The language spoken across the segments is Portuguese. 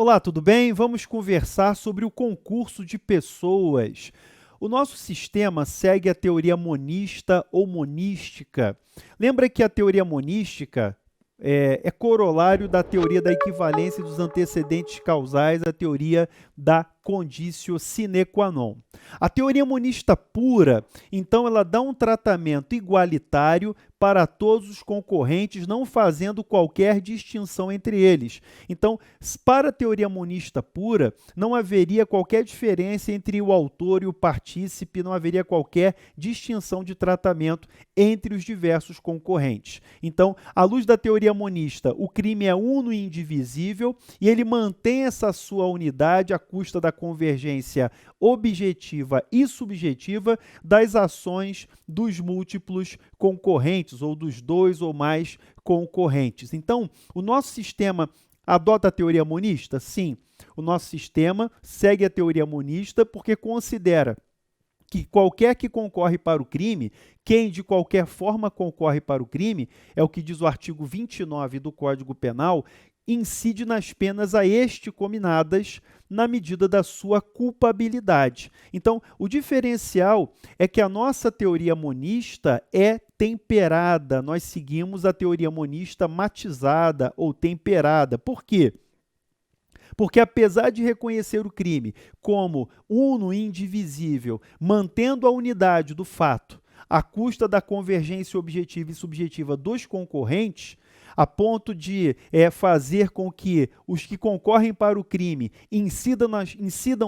Olá, tudo bem? Vamos conversar sobre o concurso de pessoas. O nosso sistema segue a teoria monista ou monística. Lembra que a teoria monística é corolário da teoria da equivalência dos antecedentes causais, a teoria da conditio sine qua non. A teoria monista pura, então, ela dá um tratamento igualitário para todos os concorrentes, não fazendo qualquer distinção entre eles. Então, para a teoria monista pura, não haveria qualquer diferença entre o autor e o partícipe, não haveria qualquer distinção de tratamento entre os diversos concorrentes. Então, à luz da teoria monista, o crime é uno e indivisível e ele mantém essa sua unidade à custa da convergência objetiva e subjetiva das ações dos múltiplos concorrentes ou dos dois ou mais concorrentes. Então, o nosso sistema adota a teoria monista? Sim, o nosso sistema segue a teoria monista porque considera que qualquer que concorre para o crime, quem de qualquer forma concorre para o crime, é o que diz o artigo 29 do Código Penal, incide nas penas a este cominadas na medida da sua culpabilidade. Então, o diferencial é que a nossa teoria monista é temperada, nós seguimos a teoria monista matizada ou temperada. Por quê? Porque apesar de reconhecer o crime como uno e indivisível, mantendo a unidade do fato à custa da convergência objetiva e subjetiva dos concorrentes, a ponto de fazer com que os que concorrem para o crime incidam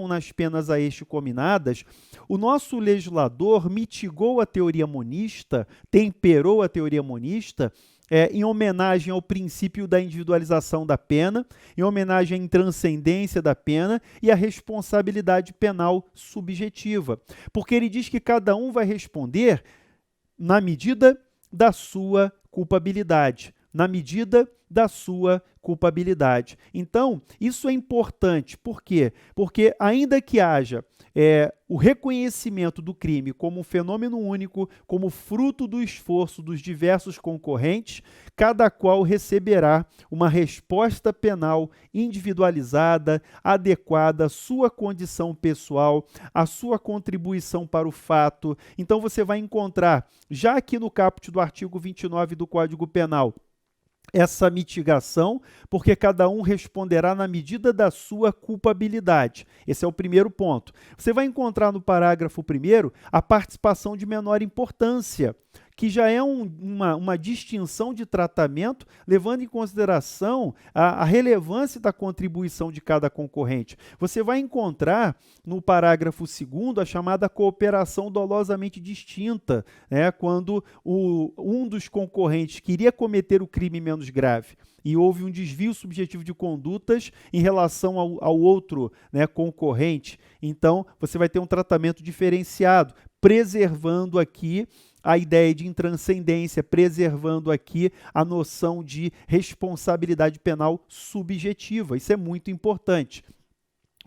nas penas a este cominadas, o nosso legislador mitigou a teoria monista, temperou a teoria monista, em homenagem ao princípio da individualização da pena, em homenagem à intranscendência da pena e à responsabilidade penal subjetiva. Porque ele diz que cada um vai responder na medida da sua culpabilidade. Na medida da sua culpabilidade. Então, isso é importante. Por quê? Porque ainda que haja o reconhecimento do crime como um fenômeno único, como fruto do esforço dos diversos concorrentes, cada qual receberá uma resposta penal individualizada, adequada à sua condição pessoal, à sua contribuição para o fato. Então, você vai encontrar, já aqui no caput do artigo 29 do Código Penal, essa mitigação, porque cada um responderá na medida da sua culpabilidade. Esse é o primeiro ponto. Você vai encontrar no parágrafo 1º a participação de menor importância, que já é uma distinção de tratamento, levando em consideração a relevância da contribuição de cada concorrente. Você vai encontrar no parágrafo 2º a chamada cooperação dolosamente distinta, quando um dos concorrentes queria cometer o crime menos grave e houve um desvio subjetivo de condutas em relação ao outro concorrente. Então, você vai ter um tratamento diferenciado, preservando aqui a ideia de intranscendência, preservando aqui a noção de responsabilidade penal subjetiva. Isso é muito importante.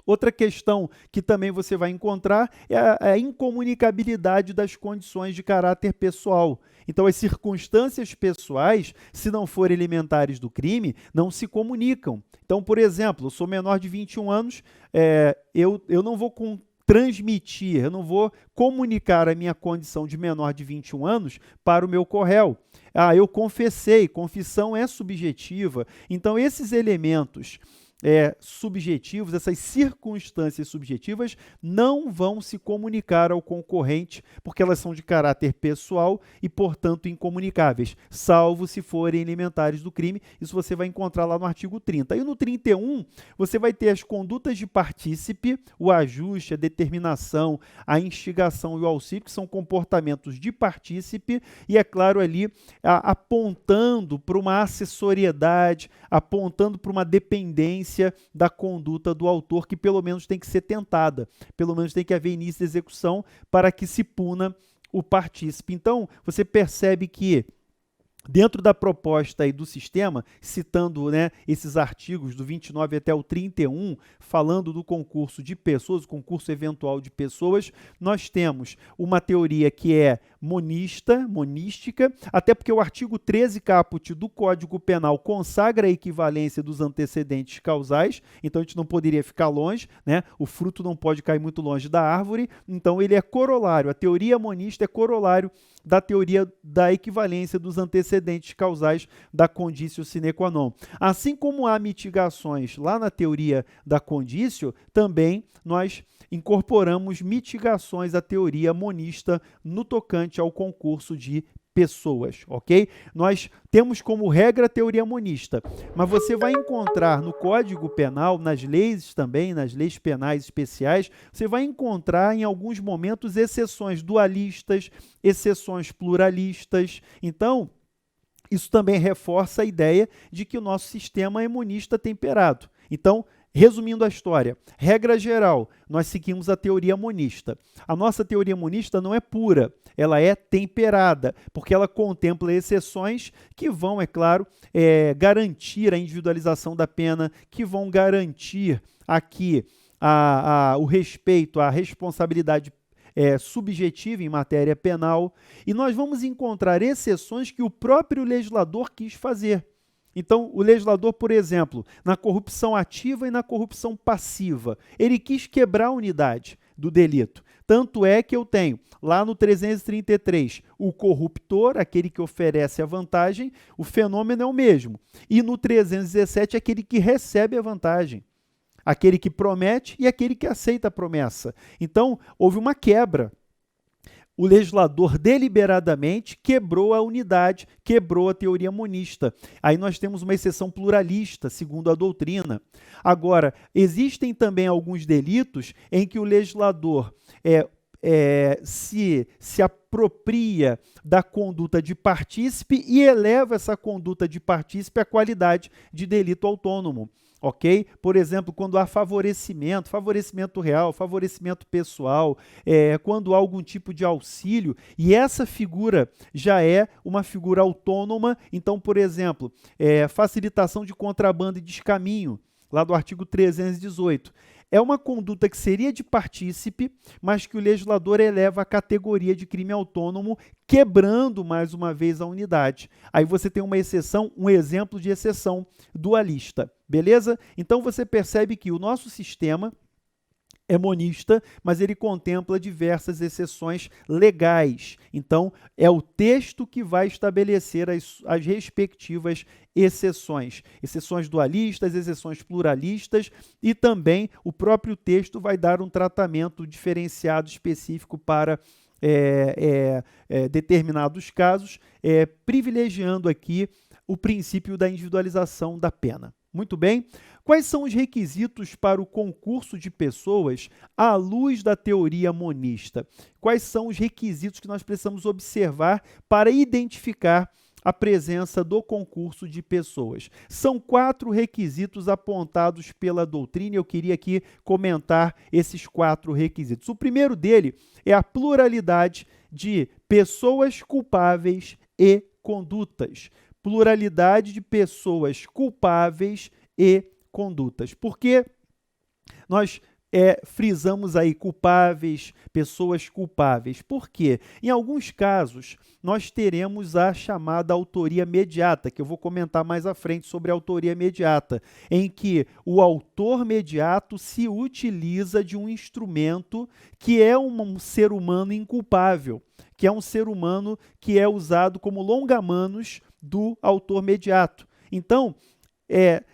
Outra questão que também você vai encontrar é a incomunicabilidade das condições de caráter pessoal. Então, as circunstâncias pessoais, se não forem elementares do crime, não se comunicam. Então, por exemplo, eu sou menor de 21 anos, eu não vou transmitir, eu não vou comunicar a minha condição de menor de 21 anos para o meu corréu. Eu confessei, confissão é subjetiva. Então, esses elementos subjetivos, essas circunstâncias subjetivas não vão se comunicar ao concorrente, porque elas são de caráter pessoal e, portanto, incomunicáveis, salvo se forem elementares do crime. Isso você vai encontrar lá no artigo 30. E no 31, você vai ter as condutas de partícipe, o ajuste, a determinação, a instigação e o auxílio, que são comportamentos de partícipe, e, é claro, ali apontando para uma acessoriedade, apontando para uma dependência da conduta do autor, que pelo menos tem que ser tentada, pelo menos tem que haver início de execução para que se puna o partícipe. Então, você percebe que dentro da proposta aí do sistema, citando esses artigos do 29 até o 31, falando do concurso de pessoas, o concurso eventual de pessoas, nós temos uma teoria que é monística, até porque o artigo 13 caput do Código Penal consagra a equivalência dos antecedentes causais, então a gente não poderia ficar longe, né? O fruto não pode cair muito longe da árvore, então ele é corolário, a teoria monista é corolário da teoria da equivalência dos antecedentes causais da conditio sine qua non. Assim como há mitigações lá na teoria da conditio, também nós incorporamos mitigações à teoria monista no tocante ao concurso de pessoas, ok? Nós temos como regra a teoria monista, mas você vai encontrar no Código Penal, nas leis também, nas leis penais especiais, você vai encontrar em alguns momentos exceções dualistas, exceções pluralistas. Então, isso também reforça a ideia de que o nosso sistema é monista temperado. Então, resumindo a história, regra geral, nós seguimos a teoria monista. A nossa teoria monista não é pura, ela é temperada, porque ela contempla exceções que vão, é claro, garantir a individualização da pena, que vão garantir aqui o respeito à responsabilidade subjetiva em matéria penal, e nós vamos encontrar exceções que o próprio legislador quis fazer. Então, o legislador, por exemplo, na corrupção ativa e na corrupção passiva, ele quis quebrar a unidade do delito. Tanto é que eu tenho, lá no 333, o corruptor, aquele que oferece a vantagem, o fenômeno é o mesmo. E no 317, aquele que recebe a vantagem. Aquele que promete e aquele que aceita a promessa. Então, houve uma quebra. O legislador deliberadamente quebrou a unidade, quebrou a teoria monista. Aí nós temos uma exceção pluralista, segundo a doutrina. Agora, existem também alguns delitos em que o legislador se apropria da conduta de partícipe e eleva essa conduta de partícipe à qualidade de delito autônomo. Ok? Por exemplo, quando há favorecimento real, favorecimento pessoal, quando há algum tipo de auxílio, e essa figura já é uma figura autônoma, então, por exemplo, facilitação de contrabando e descaminho, lá do artigo 318. É uma conduta que seria de partícipe, mas que o legislador eleva à categoria de crime autônomo, quebrando mais uma vez a unidade. Aí você tem uma exceção, um exemplo de exceção dualista, beleza? Então você percebe que o nosso sistema é monista, mas ele contempla diversas exceções legais. Então, é o texto que vai estabelecer as respectivas exceções. Exceções dualistas, exceções pluralistas, e também o próprio texto vai dar um tratamento diferenciado específico para determinados casos, privilegiando aqui o princípio da individualização da pena. Muito bem. Quais são os requisitos para o concurso de pessoas à luz da teoria monista? Quais são os requisitos que nós precisamos observar para identificar a presença do concurso de pessoas? São 4 requisitos apontados pela doutrina e eu queria aqui comentar esses 4 requisitos. O primeiro dele é a pluralidade de pessoas culpáveis e condutas. Pluralidade de pessoas culpáveis e condutas. Porque nós frisamos aí culpáveis, pessoas culpáveis. Por quê? Em alguns casos, nós teremos a chamada autoria mediata, que eu vou comentar mais à frente sobre a autoria mediata, em que o autor mediato se utiliza de um instrumento que é um ser humano inculpável, que é um ser humano que é usado como longa-manos do autor mediato. Então,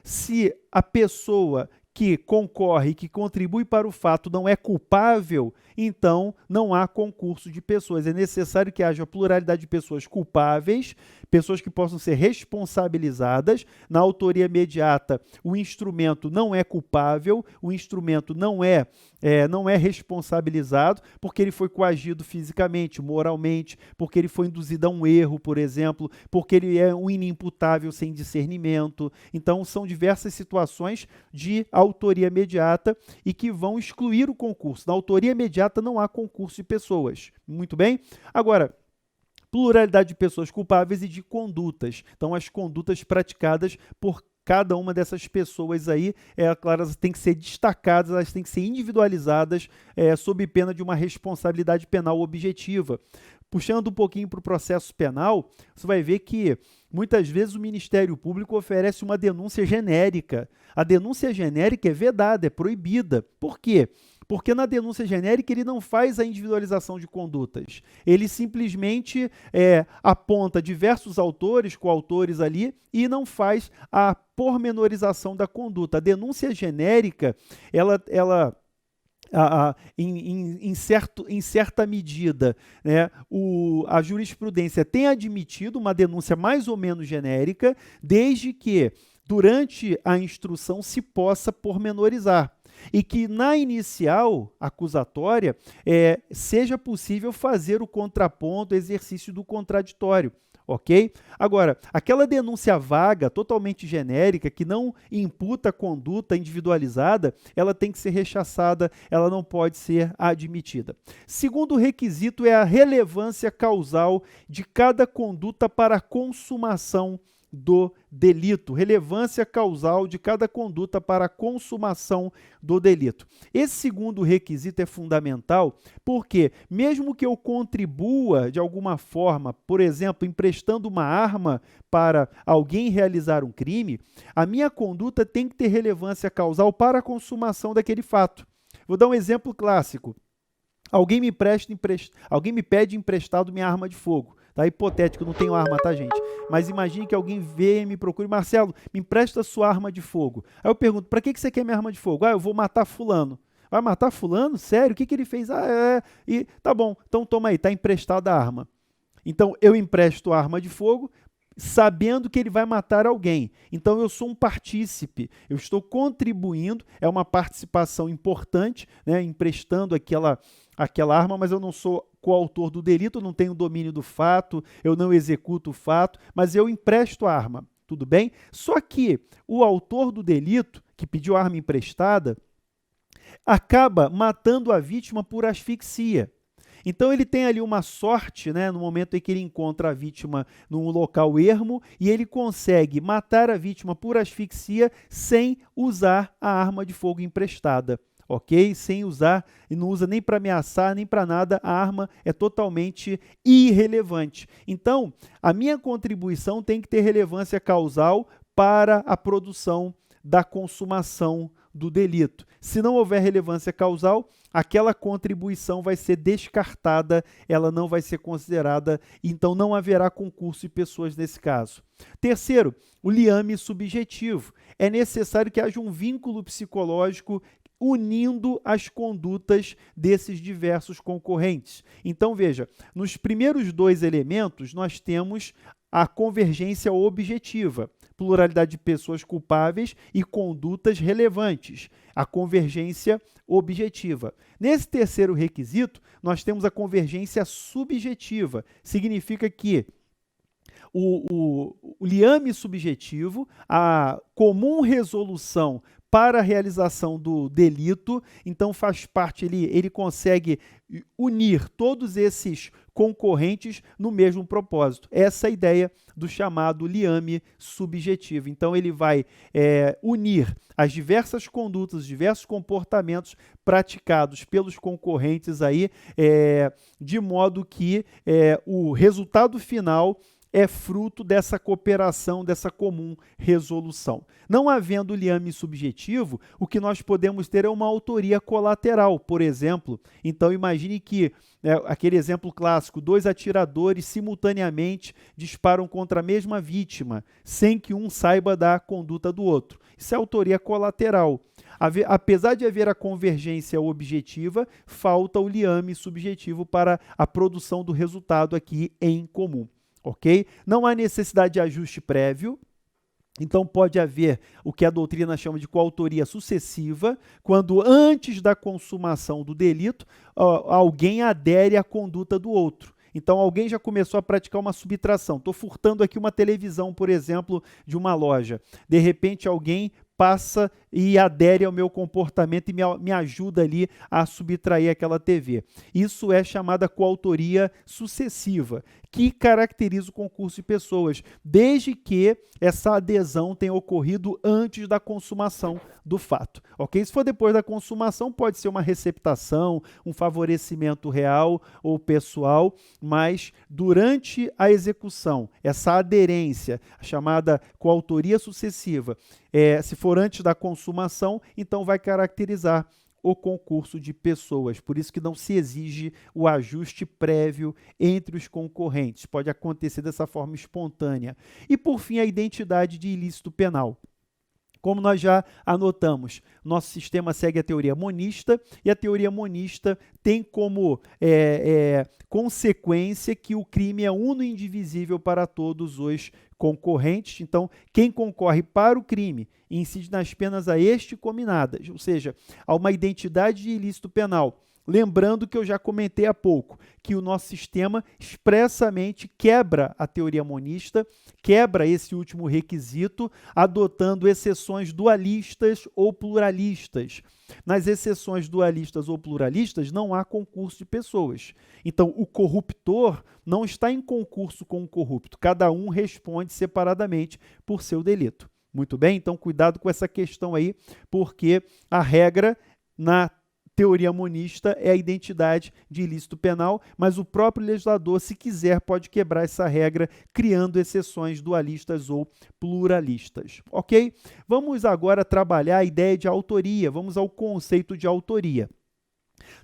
se a pessoa que concorre, que contribui para o fato não é culpável, então não há concurso de pessoas. É necessário que haja pluralidade de pessoas culpáveis, pessoas que possam ser responsabilizadas. Na autoria mediata, o instrumento não é culpável, o instrumento não é responsabilizado, porque ele foi coagido fisicamente, moralmente, porque ele foi induzido a um erro, por exemplo, porque ele é um inimputável sem discernimento. Então, são diversas situações de autoria mediata e que vão excluir o concurso. Na autoria mediata não há concurso de pessoas. Muito bem? Agora, pluralidade de pessoas culpáveis e de condutas. Então, as condutas praticadas por cada uma dessas pessoas aí, claro, elas têm que ser destacadas, elas têm que ser individualizadas sob pena de uma responsabilidade penal objetiva. Puxando um pouquinho para o processo penal, você vai ver que muitas vezes o Ministério Público oferece uma denúncia genérica. A denúncia genérica é vedada, é proibida. Por quê? Porque na denúncia genérica ele não faz a individualização de condutas. Ele simplesmente aponta diversos autores, coautores ali, e não faz a pormenorização da conduta. A denúncia genérica, em certa medida, né, a jurisprudência tem admitido uma denúncia mais ou menos genérica, desde que, durante a instrução, se possa pormenorizar. E que na inicial acusatória seja possível fazer o contraponto, o exercício do contraditório, ok? Agora, aquela denúncia vaga, totalmente genérica, que não imputa conduta individualizada, ela tem que ser rechaçada, ela não pode ser admitida. Segundo requisito é a relevância causal de cada conduta para a consumação do delito, relevância causal de cada conduta para a consumação do delito. Esse segundo requisito é fundamental porque, mesmo que eu contribua de alguma forma, por exemplo, emprestando uma arma para alguém realizar um crime, a minha conduta tem que ter relevância causal para a consumação daquele fato. Vou dar um exemplo clássico. Alguém me pede emprestado minha arma de fogo. Tá? Hipotético, não tenho arma, tá, gente? Mas imagine que alguém vê e me procure, Marcelo, me empresta sua arma de fogo. Aí eu pergunto, para que você quer minha arma de fogo? Ah, eu vou matar fulano. Vai matar fulano? Sério? O que ele fez? E tá bom, então toma aí, tá emprestada a arma. Então eu empresto a arma de fogo, sabendo que ele vai matar alguém. Então eu sou um partícipe, eu estou contribuindo, é uma participação importante, né, emprestando aquela arma, mas eu não sou coautor do delito, eu não tenho domínio do fato, eu não executo o fato, mas eu empresto a arma, tudo bem? Só que o autor do delito, que pediu a arma emprestada, acaba matando a vítima por asfixia. Então ele tem ali uma sorte, né, no momento em que ele encontra a vítima num local ermo e ele consegue matar a vítima por asfixia sem usar a arma de fogo emprestada. Ok? Sem usar, e não usa nem para ameaçar, nem para nada, a arma é totalmente irrelevante. Então, a minha contribuição tem que ter relevância causal para a produção da consumação do delito. Se não houver relevância causal, aquela contribuição vai ser descartada, ela não vai ser considerada, então não haverá concurso de pessoas nesse caso. Terceiro, o liame subjetivo. É necessário que haja um vínculo psicológico unindo as condutas desses diversos concorrentes. Então, veja, nos primeiros dois elementos, nós temos a convergência objetiva, pluralidade de pessoas culpáveis e condutas relevantes, a convergência objetiva. Nesse terceiro requisito, nós temos a convergência subjetiva, significa que o liame subjetivo, a comum resolução para a realização do delito, então faz parte, ele consegue unir todos esses concorrentes no mesmo propósito. Essa é a ideia do chamado liame subjetivo. Então ele vai unir as diversas condutas, os diversos comportamentos praticados pelos concorrentes aí, de modo que o resultado final é fruto dessa cooperação, dessa comum resolução. Não havendo liame subjetivo, o que nós podemos ter é uma autoria colateral, por exemplo. Então, imagine que, aquele exemplo clássico, dois atiradores simultaneamente disparam contra a mesma vítima, sem que um saiba da conduta do outro. Isso é autoria colateral. Apesar de haver a convergência objetiva, falta o liame subjetivo para a produção do resultado aqui em comum. Ok? Não há necessidade de ajuste prévio, então pode haver o que a doutrina chama de coautoria sucessiva, quando antes da consumação do delito, alguém adere à conduta do outro. Então alguém já começou a praticar uma subtração. Estou furtando aqui uma televisão, por exemplo, de uma loja. De repente alguém passa e adere ao meu comportamento e me ajuda ali a subtrair aquela TV. Isso é chamada coautoria sucessiva, que caracteriza o concurso de pessoas, desde que essa adesão tenha ocorrido antes da consumação do fato, ok? Se for depois da consumação, pode ser uma receptação, um favorecimento real ou pessoal, mas durante a execução, essa aderência, chamada coautoria sucessiva, se for antes da consumação, então vai caracterizar o concurso de pessoas. Por isso que não se exige o ajuste prévio entre os concorrentes. Pode acontecer dessa forma espontânea. E, por fim, a identidade de ilícito penal. Como nós já anotamos, nosso sistema segue a teoria monista, e a teoria monista tem como consequência que o crime é uno e indivisível para todos os concorrentes. Então, quem concorre para o crime incide nas penas a este cominadas, ou seja, há uma identidade de ilícito penal. Lembrando que eu já comentei há pouco, que o nosso sistema expressamente quebra a teoria monista, quebra esse último requisito, adotando exceções dualistas ou pluralistas. Nas exceções dualistas ou pluralistas, não há concurso de pessoas. Então, o corruptor não está em concurso com o corrupto, cada um responde separadamente por seu delito. Muito bem? Então, cuidado com essa questão aí, porque a regra na teoria monista é a identidade de ilícito penal, mas o próprio legislador, se quiser, pode quebrar essa regra, criando exceções dualistas ou pluralistas. Ok? Vamos agora trabalhar a ideia de autoria, vamos ao conceito de autoria.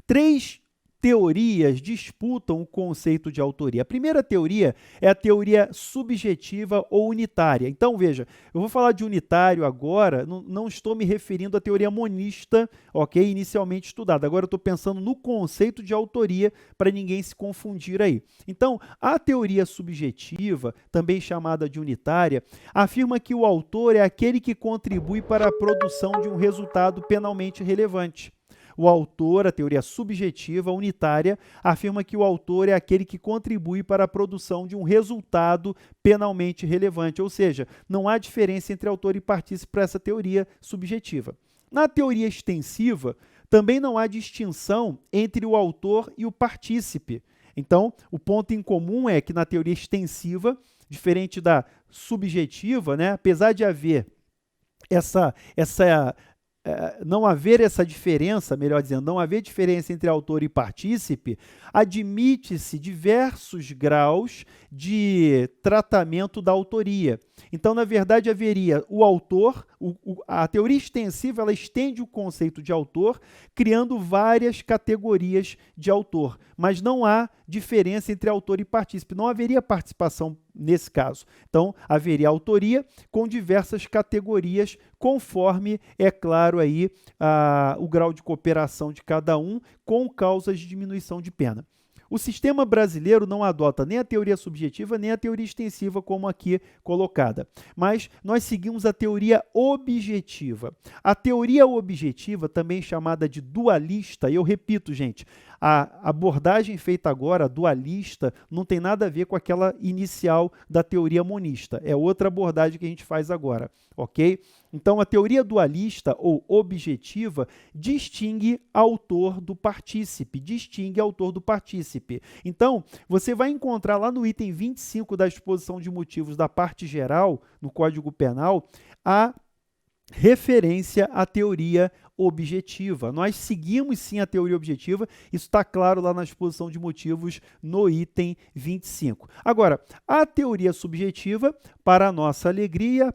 Três teorias disputam o conceito de autoria. A primeira teoria é a teoria subjetiva ou unitária. Então, veja, eu vou falar de unitário agora, não estou me referindo à teoria monista, ok? Inicialmente estudada. Agora eu estou pensando no conceito de autoria para ninguém se confundir aí. Então, a teoria subjetiva, também chamada de unitária, afirma que o autor é aquele que contribui para a produção de um resultado penalmente relevante. O autor, a teoria subjetiva unitária, afirma que o autor é aquele que contribui para a produção de um resultado penalmente relevante, ou seja, não há diferença entre autor e partícipe para essa teoria subjetiva. Na teoria extensiva, também não há distinção entre o autor e o partícipe. Então, o ponto em comum é que na teoria extensiva, diferente da subjetiva, né, apesar de haver não haver essa diferença, melhor dizendo, não haver diferença entre autor e partícipe, admite-se diversos graus de tratamento da autoria. Então, na verdade, haveria o autor, a teoria extensiva, ela estende o conceito de autor, criando várias categorias de autor, mas não há diferença entre autor e partícipe, não haveria participação nesse caso. Então, haveria autoria com diversas categorias, conforme, é claro, aí, o grau de cooperação de cada um, com causas de diminuição de pena. O sistema brasileiro não adota nem a teoria subjetiva, nem a teoria extensiva, como aqui colocada. Mas nós seguimos a teoria objetiva. A teoria objetiva, também chamada de dualista, e eu repito, gente, a abordagem feita agora, dualista, não tem nada a ver com aquela inicial da teoria monista. É outra abordagem que a gente faz agora, ok? Então, a teoria dualista ou objetiva distingue autor do partícipe, Então, você vai encontrar lá no item 25 da exposição de motivos da parte geral, no Código Penal, a referência à teoria objetiva. Nós seguimos sim a teoria objetiva, isso está claro lá na exposição de motivos no item 25. Agora, a teoria subjetiva, para a nossa alegria,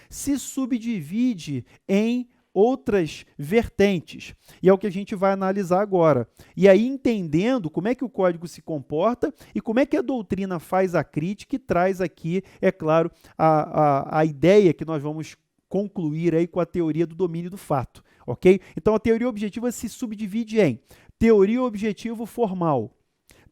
se subdivide em outras vertentes. E é o que a gente vai analisar agora. E aí, entendendo como é que o código se comporta e como é que a doutrina faz a crítica e traz aqui, é claro, a ideia que nós vamos concluir aí com a teoria do domínio do fato, ok? Então, a teoria objetiva se subdivide em teoria objetivo formal.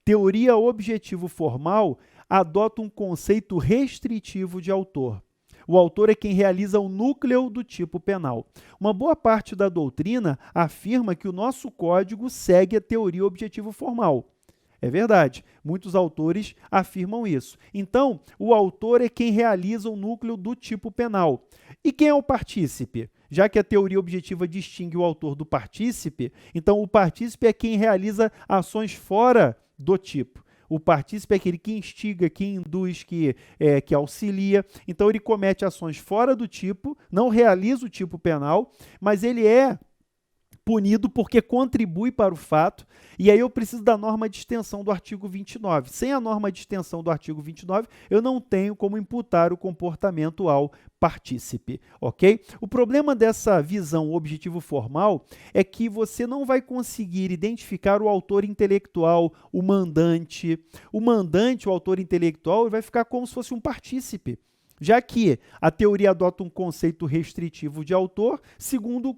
Teoria objetivo formal adota um conceito restritivo de autor. O autor é quem realiza o núcleo do tipo penal. Uma boa parte da doutrina afirma que o nosso código segue a teoria objetivo formal. É verdade, muitos autores afirmam isso. Então, o autor é quem realiza o núcleo do tipo penal. E quem é o partícipe? Já que a teoria objetiva distingue o autor do partícipe, então o partícipe é quem realiza ações fora do tipo. O partícipe é aquele que instiga, que induz, que auxilia. Então, ele comete ações fora do tipo, não realiza o tipo penal, mas ele é punido porque contribui para o fato, e aí eu preciso da norma de extensão do artigo 29. Sem a norma de extensão do artigo 29, eu não tenho como imputar o comportamento ao partícipe, ok? O problema dessa visão objetivo formal é que você não vai conseguir identificar o autor intelectual, o mandante. O mandante, o autor intelectual, ele vai ficar como se fosse um partícipe, já que a teoria adota um conceito restritivo de autor, segundo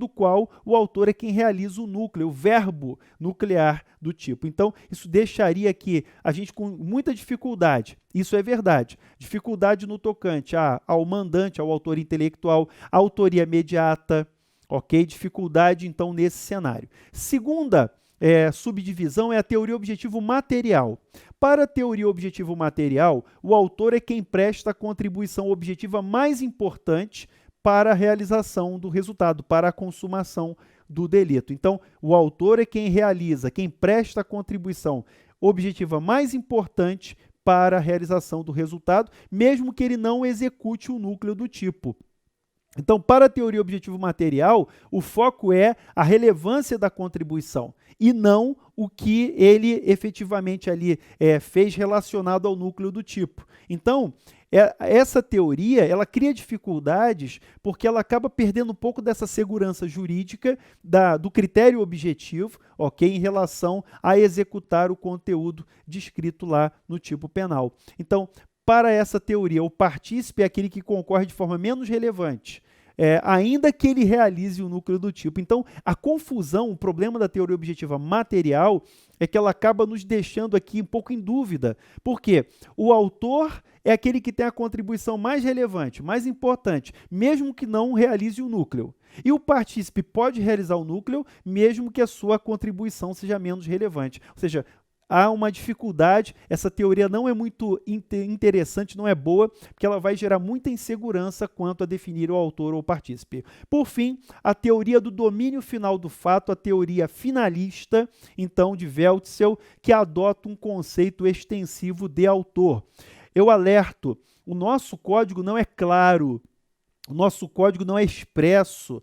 o qual o autor é quem realiza o núcleo, o verbo nuclear do tipo. Então, isso deixaria aqui a gente com muita dificuldade. Isso é verdade. Dificuldade no tocante ao mandante, ao autor intelectual, a autoria mediata, ok? Dificuldade, então, nesse cenário. Segunda subdivisão é a teoria objetivo material. Para a teoria objetivo material, o autor é quem presta a contribuição objetiva mais importante para a realização do resultado, para a consumação do delito. Então, o autor é quem realiza, quem presta a contribuição objetiva mais importante para a realização do resultado, mesmo que ele não execute o núcleo do tipo. Então, para a teoria objetivo material, o foco é a relevância da contribuição e não o que ele efetivamente ali fez relacionado ao núcleo do tipo. Então, essa teoria, ela cria dificuldades porque ela acaba perdendo um pouco dessa segurança jurídica do critério objetivo, ok, em relação a executar o conteúdo descrito lá no tipo penal. Então, para essa teoria, o partícipe é aquele que concorre de forma menos relevante, ainda que ele realize o núcleo do tipo. Então, a confusão, o problema da teoria objetiva material é que ela acaba nos deixando aqui um pouco em dúvida. Por quê? O autor é aquele que tem a contribuição mais relevante, mais importante, mesmo que não realize o núcleo. E o partícipe pode realizar o núcleo, mesmo que a sua contribuição seja menos relevante. Ou seja, há uma dificuldade, essa teoria não é muito interessante, não é boa, porque ela vai gerar muita insegurança quanto a definir o autor ou o partícipe. Por fim, a teoria do domínio final do fato, a teoria finalista, então, de Weltzel, que adota um conceito extensivo de autor. Eu alerto, o nosso código não é claro, o nosso código não é expresso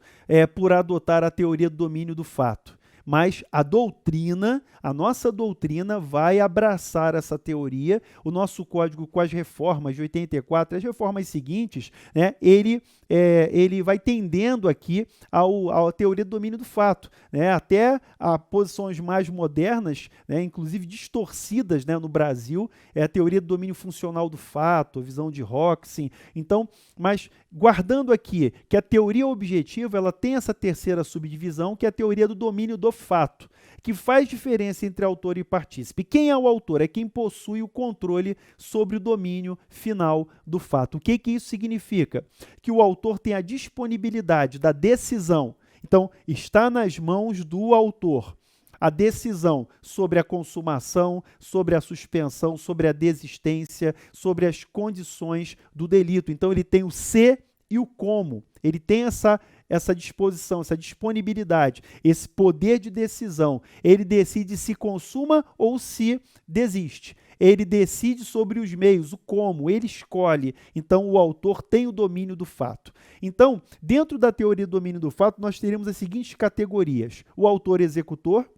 por adotar a teoria do domínio do fato. Mas a nossa doutrina vai abraçar essa teoria. O nosso código, com as reformas de 84, as reformas seguintes, né, ele vai tendendo aqui à teoria do domínio do fato, né, até a posições mais modernas, né, inclusive distorcidas, né, no Brasil, é a teoria do domínio funcional do fato, a visão de Hoxie. Então, mas guardando aqui que a teoria objetiva ela tem essa terceira subdivisão, que é a teoria do domínio do fato, que faz diferença entre autor e partícipe. Quem é o autor? É quem possui o controle sobre o domínio final do fato. O que isso significa? Que o autor tem a disponibilidade da decisão. Então, está nas mãos do autor a decisão sobre a consumação, sobre a suspensão, sobre a desistência, sobre as condições do delito. Então, ele tem o se e o como. Ele tem essa disposição, essa disponibilidade, esse poder de decisão. Ele decide se consuma ou se desiste. Ele decide sobre os meios, o como, ele escolhe. Então, o autor tem o domínio do fato. Então, dentro da teoria do domínio do fato, nós teremos as seguintes categorias. O autor executor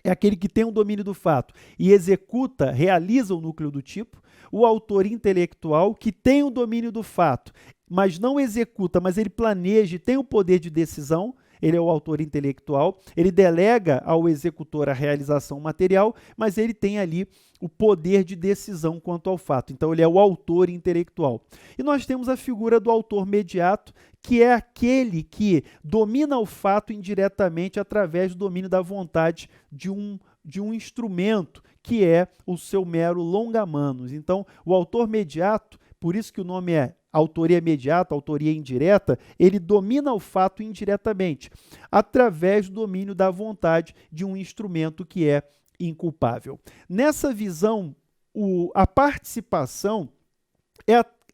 é aquele que tem o domínio do fato e executa, realiza o núcleo do tipo. O autor intelectual, que tem o domínio do fato, mas não executa, mas ele planeja e tem o poder de decisão. Ele é o autor intelectual, ele delega ao executor a realização material, mas ele tem ali o poder de decisão quanto ao fato. Então, ele é o autor intelectual. E nós temos a figura do autor mediato, que é aquele que domina o fato indiretamente através do domínio da vontade de um instrumento, que é o seu mero longa-manos. Então, o autor mediato, por isso que o nome é autoria mediata, autoria indireta, ele domina o fato indiretamente, através do domínio da vontade de um instrumento que é inculpável. Nessa visão, a participação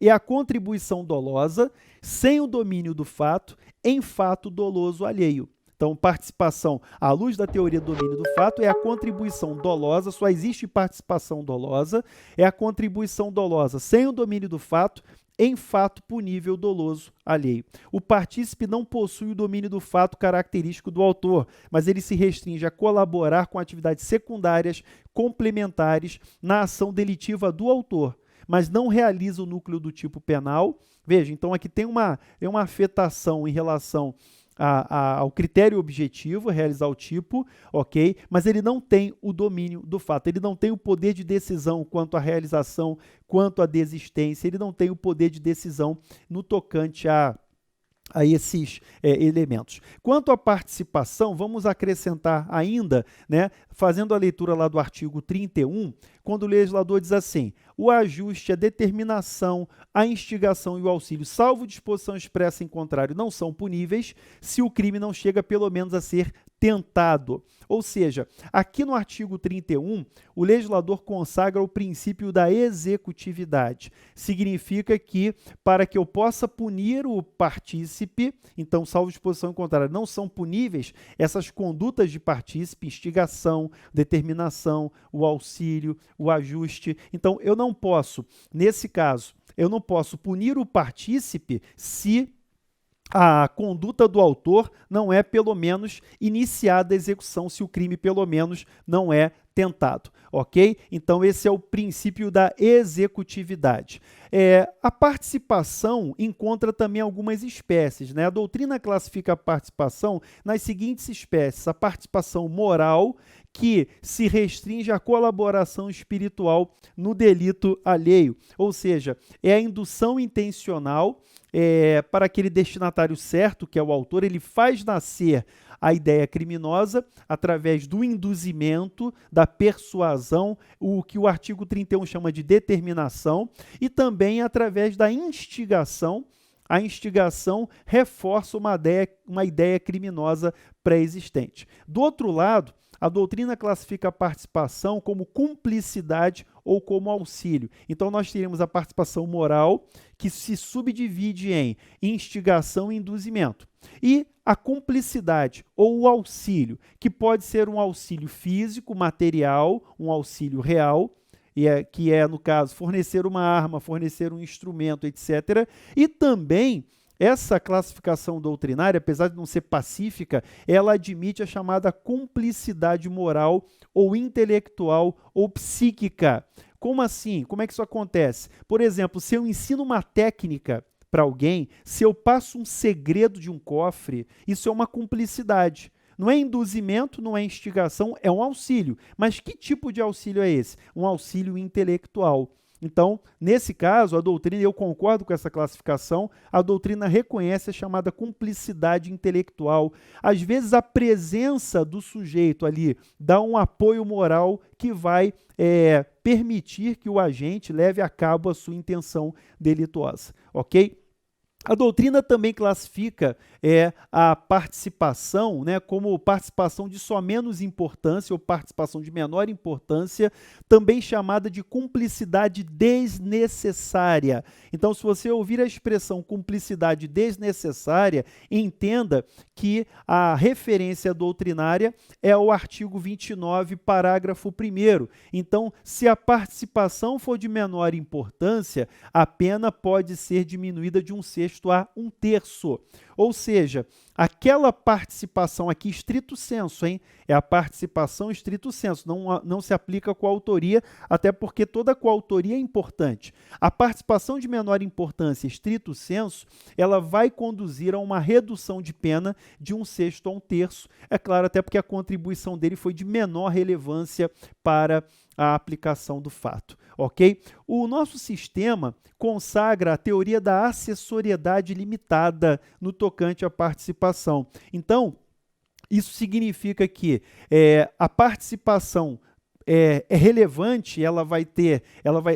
é a contribuição dolosa sem o domínio do fato em fato doloso alheio. Então, participação à luz da teoria do domínio do fato é a contribuição dolosa, só existe participação dolosa, é a contribuição dolosa sem o domínio do fato em fato punível doloso alheio. O partícipe não possui o domínio do fato característico do autor, mas ele se restringe a colaborar com atividades secundárias complementares na ação delitiva do autor, mas não realiza o núcleo do tipo penal. Veja, então aqui tem uma afetação em relação ao critério objetivo, realizar o tipo, ok? Mas ele não tem o domínio do fato, ele não tem o poder de decisão quanto à realização, quanto à desistência, ele não tem o poder de decisão no tocante a esses elementos. Quanto à participação, vamos acrescentar ainda, né, fazendo a leitura lá do artigo 31, quando o legislador diz assim: o ajuste, a determinação, a instigação e o auxílio, salvo disposição expressa em contrário, não são puníveis se o crime não chega pelo menos a ser tentado. Ou seja, aqui no artigo 31, o legislador consagra o princípio da executividade. Significa que, para que eu possa punir o partícipe, então, salvo disposição em contrário, não são puníveis essas condutas de partícipe, instigação, determinação, o auxílio, o ajuste. Então, eu não posso, nesse caso, eu não posso punir o partícipe se a conduta do autor não é, pelo menos, iniciada a execução, se o crime, pelo menos, não é tentado, ok? Então, esse é o princípio da executividade. A participação encontra também algumas espécies, né? A doutrina classifica a participação nas seguintes espécies: a participação moral, que se restringe à colaboração espiritual no delito alheio, ou seja, é a indução intencional para aquele destinatário certo, que é o autor, ele faz nascer a ideia criminosa através do induzimento, da persuasão, o que o artigo 31 chama de determinação, e também através da instigação. A instigação reforça uma ideia criminosa pré-existente. Do outro lado, a doutrina classifica a participação como cumplicidade ou como auxílio. Então, nós teremos a participação moral, que se subdivide em instigação e induzimento. E a cumplicidade ou o auxílio, que pode ser um auxílio físico, material, um auxílio real, que é, no caso, fornecer uma arma, fornecer um instrumento, etc. E também essa classificação doutrinária, apesar de não ser pacífica, ela admite a chamada cumplicidade moral ou intelectual ou psíquica. Como assim? Como é que isso acontece? Por exemplo, se eu ensino uma técnica para alguém, se eu passo um segredo de um cofre, isso é uma cumplicidade. Não é induzimento, não é instigação, é um auxílio. Mas que tipo de auxílio é esse? Um auxílio intelectual. Então, nesse caso, a doutrina, eu concordo com essa classificação, a doutrina reconhece a chamada cumplicidade intelectual. Às vezes, a presença do sujeito ali dá um apoio moral que vai permitir que o agente leve a cabo a sua intenção delituosa, ok? A doutrina também classifica a participação, né, como participação de só menos importância ou participação de menor importância, também chamada de cumplicidade desnecessária. Então, se você ouvir a expressão cumplicidade desnecessária, entenda que a referência doutrinária é o artigo 29, parágrafo 1º. Então, se a participação for de menor importância, a pena pode ser diminuída de 1/6 a 1/3. Ou seja, aquela participação aqui, estrito sensu, hein? É a participação estrito sensu, não se aplica a coautoria, até porque toda coautoria é importante. A participação de menor importância, estrito sensu, ela vai conduzir a uma redução de pena de 1/6 a 1/3. É claro, até porque a contribuição dele foi de menor relevância para a aplicação do fato, ok? O nosso sistema consagra a teoria da acessoriedade limitada no tocante à participação. Então, isso significa que a participação é relevante,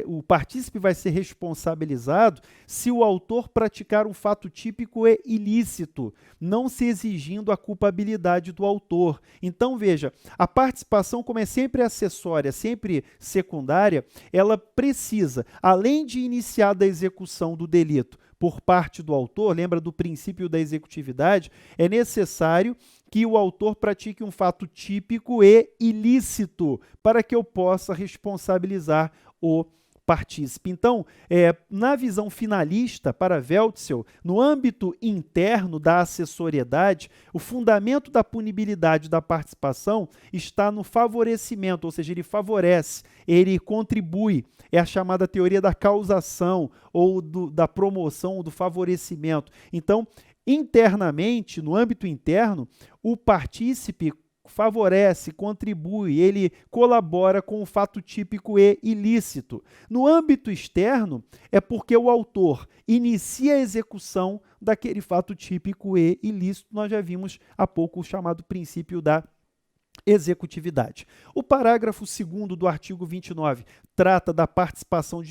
o partícipe vai ser responsabilizado se o autor praticar um fato típico e ilícito, não se exigindo a culpabilidade do autor. Então, veja, a participação, como é sempre acessória, sempre secundária, ela precisa, além de iniciar da execução do delito por parte do autor, lembra do princípio da executividade, é necessário que o autor pratique um fato típico e ilícito para que eu possa responsabilizar o partícipe. Então, na visão finalista para Weltzel, no âmbito interno da acessoriedade, o fundamento da punibilidade da participação está no favorecimento, ou seja, ele favorece, ele contribui. É a chamada teoria da causação ou da promoção ou do favorecimento. Então, internamente, no âmbito interno, o partícipe favorece, contribui, ele colabora com o fato típico e ilícito. No âmbito externo, é porque o autor inicia a execução daquele fato típico e ilícito. Nós já vimos há pouco o chamado princípio da executividade. O parágrafo 2º do artigo 29 trata da participação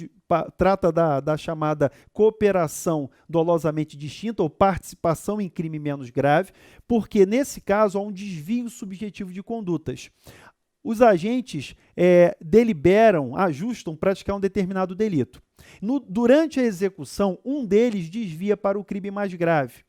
trata da chamada cooperação dolosamente distinta ou participação em crime menos grave, porque nesse caso há um desvio subjetivo de condutas. Os agentes deliberam, ajustam praticar um determinado delito. Durante a execução, um deles desvia para o crime mais grave.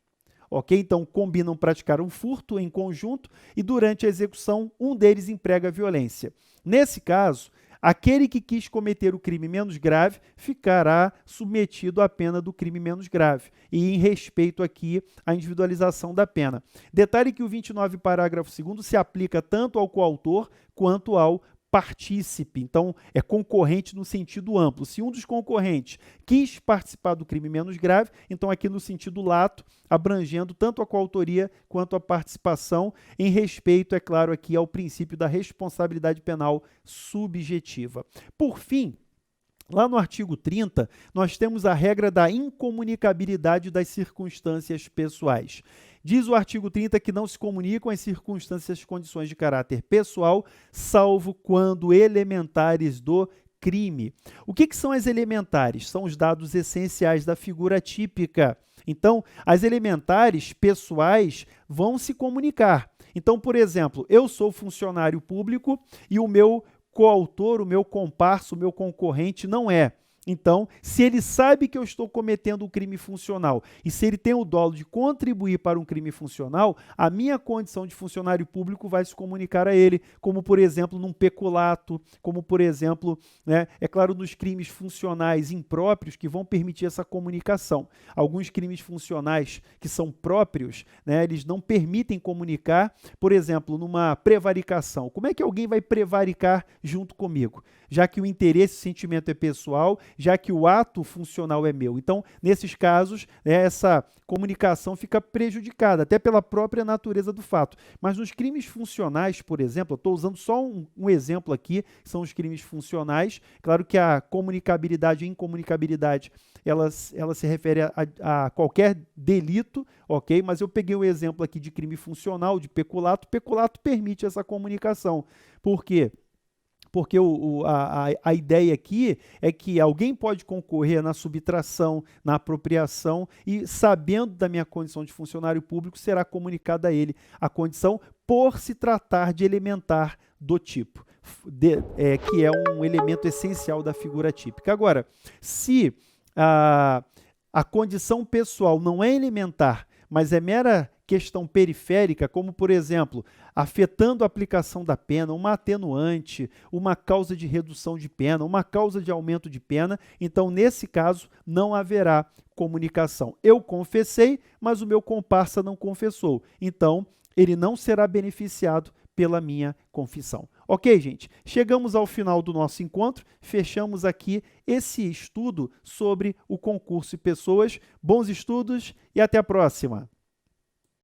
Ok? Então, combinam praticar um furto em conjunto e, durante a execução, um deles emprega a violência. Nesse caso, aquele que quis cometer o crime menos grave ficará submetido à pena do crime menos grave e em respeito aqui à individualização da pena. Detalhe que o 29, parágrafo 2º, se aplica tanto ao coautor quanto ao partícipe, então é concorrente no sentido amplo. Se um dos concorrentes quis participar do crime menos grave, então aqui no sentido lato, abrangendo tanto a coautoria quanto a participação, em respeito, é claro, aqui ao princípio da responsabilidade penal subjetiva. Por fim, lá no artigo 30, nós temos a regra da incomunicabilidade das circunstâncias pessoais. Diz o artigo 30 que não se comunicam as circunstâncias e condições de caráter pessoal, salvo quando elementares do crime. O que são as elementares? São os dados essenciais da figura típica. Então, as elementares pessoais vão se comunicar. Então, por exemplo, eu sou funcionário público e o meu coautor, o meu comparso, o meu concorrente não é. Então, se ele sabe que eu estou cometendo um crime funcional e se ele tem o dolo de contribuir para um crime funcional, a minha condição de funcionário público vai se comunicar a ele, como, por exemplo, num peculato, como, por exemplo, é claro, nos crimes funcionais impróprios que vão permitir essa comunicação. Alguns crimes funcionais que são próprios, eles não permitem comunicar, por exemplo, numa prevaricação. Como é que alguém vai prevaricar junto comigo? Já que o interesse, o sentimento é pessoal, já que o ato funcional é meu. Então, nesses casos, essa comunicação fica prejudicada, até pela própria natureza do fato. Mas nos crimes funcionais, por exemplo, eu estou usando só um exemplo aqui, que são os crimes funcionais. Claro que a comunicabilidade e incomunicabilidade, ela se refere a qualquer delito, ok? Mas eu peguei o exemplo aqui de crime funcional, de peculato. Peculato permite essa comunicação. Por quê? Porque a ideia aqui é que alguém pode concorrer na subtração, na apropriação e, sabendo da minha condição de funcionário público, será comunicada a ele a condição por se tratar de elementar do tipo, que é um elemento essencial da figura típica. Agora, se a condição pessoal não é elementar, mas é mera questão periférica, como, por exemplo, afetando a aplicação da pena, uma atenuante, uma causa de redução de pena, uma causa de aumento de pena, então, nesse caso, não haverá comunicação. Eu confessei, mas o meu comparsa não confessou. Então, ele não será beneficiado pela minha confissão. Ok, gente? Chegamos ao final do nosso encontro, fechamos aqui esse estudo sobre o concurso e pessoas. Bons estudos e até a próxima!